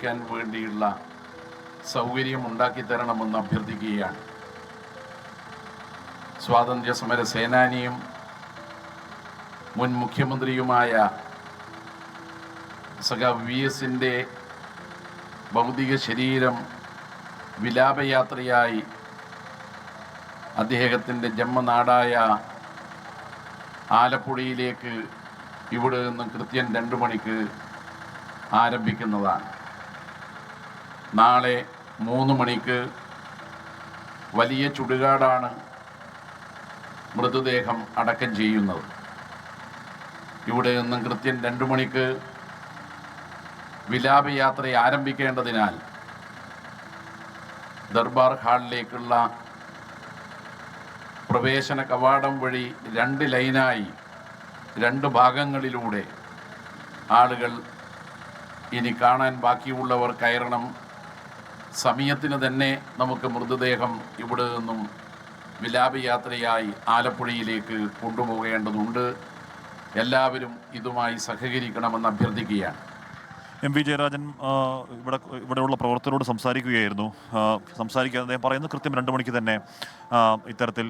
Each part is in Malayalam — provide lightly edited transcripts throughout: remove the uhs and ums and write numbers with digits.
ക്കാൻ വേണ്ടിയുള്ള സൗകര്യം ഉണ്ടാക്കി തരണമെന്ന് അഭ്യർത്ഥിക്കുകയാണ്. സ്വാതന്ത്ര്യ സമര സേനാനിയും മുൻ മുഖ്യമന്ത്രിയുമായ സഖാവ് VSന്റെ ഭൗതിക ശരീരം വിലാപയാത്രയായി അദ്ദേഹത്തിൻ്റെ ജന്മനാടായ ആലപ്പുഴയിലേക്ക് ഇവിടെ നിന്ന് കൃത്യം 2 മണിക്ക് ആരംഭിക്കുന്നതാണ്. നാളെ 3 മണിക്ക് വലിയ ചുടുകാടാണ് മൃതദേഹം അടക്കം ചെയ്യുന്നത്. ഇവിടെ നിന്നും കൃത്യം 2 മണിക്ക് വിലാപയാത്ര ആരംഭിക്കേണ്ടതിനാൽ ദർബാർ ഹാളിലേക്കുള്ള പ്രവേശന കവാടം വഴി 2 ലൈനായി 2 ഭാഗങ്ങളിലൂടെ ആളുകൾ ഇനി കാണാൻ ബാക്കിയുള്ളവർ കയറണം. സമയത്തിന് തന്നെ നമുക്ക് മൃതദേഹം ഇവിടെ നിന്നും വിലാപയാത്രയായി ആലപ്പുഴയിലേക്ക് കൊണ്ടുപോകേണ്ടതുണ്ട്. എല്ലാവരും ഇതുമായി സഹകരിക്കണമെന്ന് അഭ്യർത്ഥിക്കുകയാണ്. MP ജയരാജൻ ഇവിടെയുള്ള പ്രവർത്തകരോട് സംസാരിക്കുകയായിരുന്നു. സംസാരിക്കാൻ അദ്ദേഹം പറയുന്നത് കൃത്യം 2 മണിക്ക് തന്നെ ഇത്തരത്തിൽ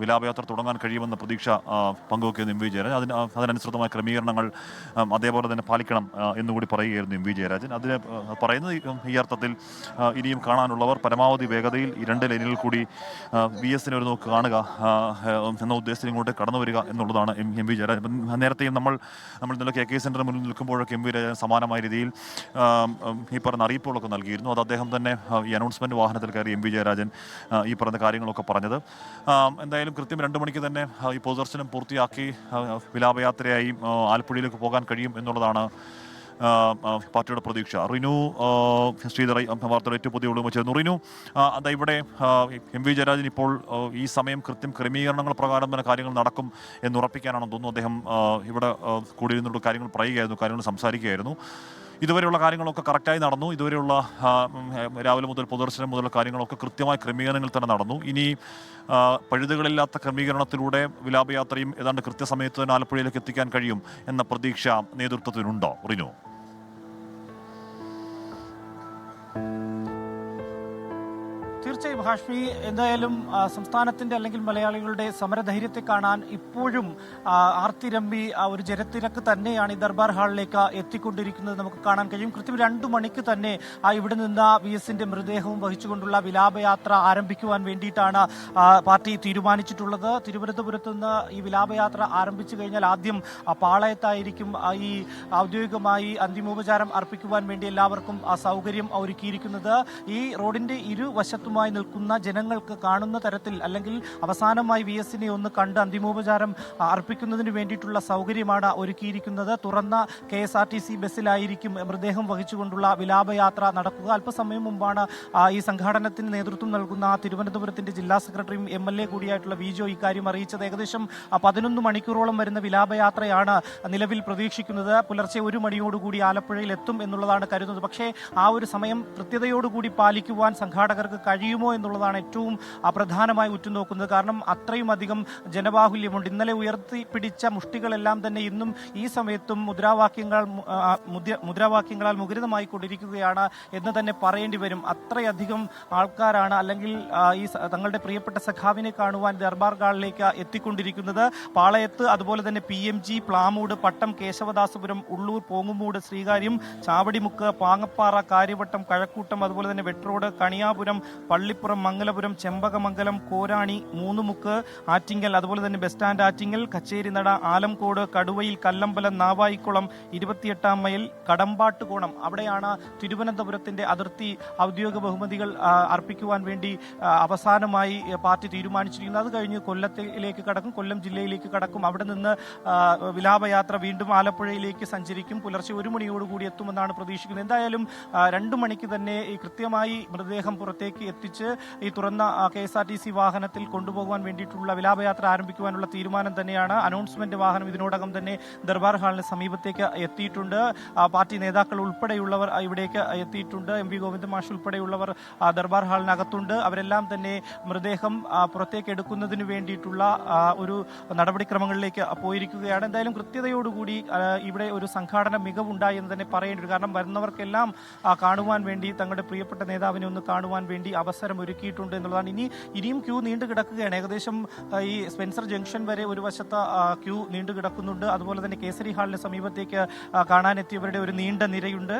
വിലാപയാത്ര തുടങ്ങാൻ കഴിയുമെന്ന പ്രതീക്ഷ പങ്കുവയ്ക്കുന്ന MP ജയരാജൻ. അതിനനുസൃതമായ ക്രമീകരണങ്ങൾ അതേപോലെ തന്നെ പാലിക്കണം എന്നുകൂടി പറയുകയായിരുന്നു MP ജയരാജൻ. അതിന് പറയുന്നത് ഈ അർത്ഥത്തിൽ ഇനിയും കാണാനുള്ളവർ പരമാവധി വേഗതയിൽ ഈ 2 ലൈനുകൾ കൂടി VSനെ ഒരു നോക്ക് കാണുക എന്ന ഉദ്ദേശത്തിൽ ഇങ്ങോട്ട് കടന്നു വരിക എന്നുള്ളതാണ് MP ജയരാജൻ. നേരത്തെയും നമ്മൾ ഇന്നലെ KK സെന്ററിന് മുന്നിൽ നിൽക്കുമ്പോഴൊക്കെ MP ജയരാജൻ സമാനമായ രീതിയിൽ ഈ പറഞ്ഞ അറിയിപ്പുകളൊക്കെ നൽകിയിരുന്നു. അത് അദ്ദേഹം തന്നെ ഈ അനൗൺസ്മെന്റ് വാഹനത്തിൽ കയറി MP ജയരാജൻ ഈ പറഞ്ഞ കാര്യങ്ങളൊക്കെ പറഞ്ഞത്. എന്തായാലും കൃത്യം 2 മണിക്ക് തന്നെ ഈ പൊതുദർശനം പൂർത്തിയാക്കി വിലാപയാത്രയായി ആലപ്പുഴയിലേക്ക് പോകാൻ കഴിയും എന്നുള്ളതാണ് പാർട്ടിയുടെ പ്രതീക്ഷ. റിനു ശ്രീധർ വാർത്തയുടെ ഏറ്റവും പുതിയ ഒളിവ് ചേർന്നു. റിനു, അതാ ഇവിടെ MP ജയരാജൻ ഇപ്പോൾ ഈ സമയം കൃത്യം ക്രമീകരണങ്ങൾ പ്രകാരം തന്നെ കാര്യങ്ങൾ നടക്കും എന്നുറപ്പിക്കാനാണെന്ന് തോന്നുന്നു. അദ്ദേഹം ഇവിടെ കൂടിയിരുന്നുള്ള കാര്യങ്ങൾ പറയുകയായിരുന്നു, കാര്യങ്ങൾ സംസാരിക്കുകയായിരുന്നു. ഇതുവരെയുള്ള കാര്യങ്ങളൊക്കെ കറക്റ്റായി നടന്നു. ഇതുവരെയുള്ള രാവിലെ മുതൽ പൊതുദർശനം മുതലുള്ള കാര്യങ്ങളൊക്കെ കൃത്യമായ ക്രമീകരണങ്ങൾ തന്നെ നടന്നു. ഇനി പഴുതുകളില്ലാത്ത ക്രമീകരണത്തിലൂടെ വിലാപയാത്രയും ഏതാണ്ട് കൃത്യസമയത്ത് തന്നെ ആലപ്പുഴയിലേക്ക് എത്തിക്കാൻ കഴിയും എന്ന പ്രതീക്ഷ നേതൃത്വത്തിനുണ്ടോ റിനു? തീർച്ചയായും ഹാഷ്മി, എന്തായാലും സംസ്ഥാനത്തിന്റെ അല്ലെങ്കിൽ മലയാളികളുടെ സമരധൈര്യത്തെ കാണാൻ ഇപ്പോഴും ആർത്തിരമ്പി ഒരു ജനത്തിരക്ക് തന്നെയാണ് ഈ ദർബാർ ഹാളിലേക്ക് എത്തിക്കൊണ്ടിരിക്കുന്നത് നമുക്ക് കാണാൻ കഴിയും. കൃത്യം 2 മണിക്ക് തന്നെ ഇവിടെ നിന്ന് VSന്റെ മൃതദേഹവും വഹിച്ചുകൊണ്ടുള്ള വിലാപയാത്ര ആരംഭിക്കുവാൻ വേണ്ടിയിട്ടാണ് പാർട്ടി തീരുമാനിച്ചിട്ടുള്ളത്. തിരുവനന്തപുരത്ത് നിന്ന് ഈ വിലാപയാത്ര ആരംഭിച്ചു കഴിഞ്ഞാൽ ആദ്യം പാളയത്തായിരിക്കും ഈ ഔദ്യോഗികമായി അന്തിമോപചാരം അർപ്പിക്കുവാൻ വേണ്ടി എല്ലാവർക്കും സൗകര്യം ഒരുക്കിയിരിക്കുന്നത്. ഈ റോഡിന്റെ ഇരുവശത്തും നിൽക്കുന്ന ജനങ്ങൾക്ക് കാണുന്ന തരത്തിൽ അല്ലെങ്കിൽ അവസാനമായി VSനെ ഒന്ന് കണ്ട് അന്തിമോപചാരം അർപ്പിക്കുന്നതിന് വേണ്ടിയിട്ടുള്ള സൗകര്യമാണ് ഒരുക്കിയിരിക്കുന്നത്. തുറന്ന KSRTC ബസ്സിലായിരിക്കും മൃതദേഹം വഹിച്ചുകൊണ്ടുള്ള വിലാപയാത്ര നടക്കുക. അല്പസമയം മുമ്പാണ് ഈ സംഘാടനത്തിന് നേതൃത്വം നൽകുന്ന തിരുവനന്തപുരത്തിന്റെ ജില്ലാ സെക്രട്ടറിയും MLA കൂടിയായിട്ടുള്ള VJO ഇക്കാര്യം അറിയിച്ചത്. ഏകദേശം 11 മണിക്കൂറോളം വരുന്ന വിലാപയാത്രയാണ് നിലവിൽ പ്രതീക്ഷിക്കുന്നത്. പുലർച്ചെ 1 മണിയോടുകൂടി ആലപ്പുഴയിൽ എത്തും എന്നുള്ളതാണ് കരുതുന്നത്. പക്ഷേ ആ ഒരു സമയം കൃത്യതയോടുകൂടി പാലിക്കുവാൻ സംഘാടകർക്ക് കഴിയുമോ എന്നുള്ളതാണ് ഏറ്റവും പ്രധാനമായി ഉറ്റുനോക്കുന്നത്. കാരണം അത്രയും അധികം ജനബാഹുല്യമുണ്ട്. ഇന്നലെ ഉയർത്തിപ്പിടിച്ച മുഷ്ടികളെല്ലാം തന്നെ ഇന്നും ഈ സമയത്തും മുദ്രാവാക്യങ്ങളാൽ മുഖരിതമായി കൊണ്ടിരിക്കുകയാണ് എന്ന് തന്നെ പറയേണ്ടി വരും. അത്രയധികം ആൾക്കാരാണ് അല്ലെങ്കിൽ ഈ തങ്ങളുടെ പ്രിയപ്പെട്ട സഖാവിനെ കാണുവാൻ ദർബാർ ഹാളിലേക്ക് എത്തിക്കൊണ്ടിരിക്കുന്നത്. പാളയത്ത്, അതുപോലെ തന്നെ PMG, പ്ലാമൂട്, പട്ടം, കേശവദാസപുരം, ഉള്ളൂർ, പോങ്ങുമൂട്, ശ്രീകാര്യം, ചാവടിമുക്ക്, പാങ്ങപ്പാറ, കാര്യവട്ടം, കഴക്കൂട്ടം, അതുപോലെ തന്നെ വെട്രോഡ്, കണിയാപുരം, പള്ളിപ്പുറം, മംഗലപുരം, ചെമ്പകമംഗലം, കോരാണി, മൂന്നുമുക്ക്, ആറ്റിങ്ങൽ, അതുപോലെ തന്നെ ബസ് സ്റ്റാൻഡ് ആറ്റിങ്ങൽ, കച്ചേരിനട, ആലംകോട്, കടുവയിൽ, കല്ലമ്പലം, നാവായിക്കുളം, 28-ാം മൈൽ, കടമ്പാട്ടുകോണം, അവിടെയാണ് തിരുവനന്തപുരത്തിന്റെ അതിർത്തി ഔദ്യോഗിക ബഹുമതികൾ അർപ്പിക്കുവാൻ വേണ്ടി അവസാനമായി പാർട്ടി തീരുമാനിച്ചിരിക്കുന്നത്. അത് കഴിഞ്ഞ് കൊല്ലത്തിലേക്ക് കടക്കും, കൊല്ലം ജില്ലയിലേക്ക് കടക്കും. അവിടെ നിന്ന് വിലാപയാത്ര വീണ്ടും ആലപ്പുഴയിലേക്ക് സഞ്ചരിക്കും. പുലർച്ചെ 1 മണിയോടുകൂടി എത്തുമെന്നാണ് പ്രതീക്ഷിക്കുന്നത്. എന്തായാലും 2 മണിക്ക് തന്നെ കൃത്യമായി മൃതദേഹം പുറത്തേക്ക് എത്തിച്ച് സ്വീകരിച്ച് ഈ തുറന്ന KSRTC വാഹനത്തിൽ കൊണ്ടുപോകുവാൻ വേണ്ടിയിട്ടുള്ള വിലാപയാത്ര ആരംഭിക്കുവാനുള്ള തീരുമാനം തന്നെയാണ്. അനൗൺസ്മെന്റ് വാഹനം ഇതിനോടകം തന്നെ ദർബാർ ഹാളിന് സമീപത്തേക്ക് എത്തിയിട്ടുണ്ട്. പാർട്ടി നേതാക്കൾ ഉൾപ്പെടെയുള്ളവർ ഇവിടേക്ക് എത്തിയിട്ടുണ്ട്. MV ഗോവിന്ദൻ മാഷ് ഉൾപ്പെടെയുള്ളവർ ദർബാർ ഹാളിനകത്തുണ്ട്. അവരെല്ലാം തന്നെ മൃതദേഹം പുറത്തേക്ക് എടുക്കുന്നതിന് വേണ്ടിയിട്ടുള്ള ഒരു നടപടിക്രമങ്ങളിലേക്ക് പോയിരിക്കുകയാണ്. എന്തായാലും കൃത്യതയോടുകൂടി ഇവിടെ ഒരു സംഘാടന മികവുണ്ടായി എന്ന് തന്നെ പറയേണ്ടി വരും. കാരണം വരുന്നവർക്കെല്ലാം കാണുവാൻ വേണ്ടി തങ്ങളുടെ പ്രിയപ്പെട്ട നേതാവിനെ ഒന്ന് കാണുവാൻ വേണ്ടി അവസരം ഒരുക്കിയിട്ടുണ്ട് എന്നുള്ളതാണ്. ഇനിയും ക്യൂ നീണ്ടു കിടക്കുകയാണ്. ഏകദേശം ഈ സ്പെൻസർ ജംഗ്ഷൻ വരെ ഒരു വശത്ത് ക്യൂ നീണ്ടു കിടക്കുന്നുണ്ട്. അതുപോലെ തന്നെ കേസരി ഹാളിന് സമീപത്തേക്ക് കാണാനെത്തിയവരുടെ ഒരു നീണ്ട നിരയുണ്ട്.